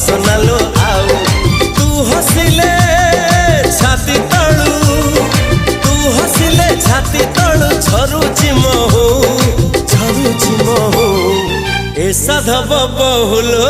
हसनालो आउ तू हसिले छाती तळू तू हसिले छाती तळू झरुची महू ए साधव बहुलो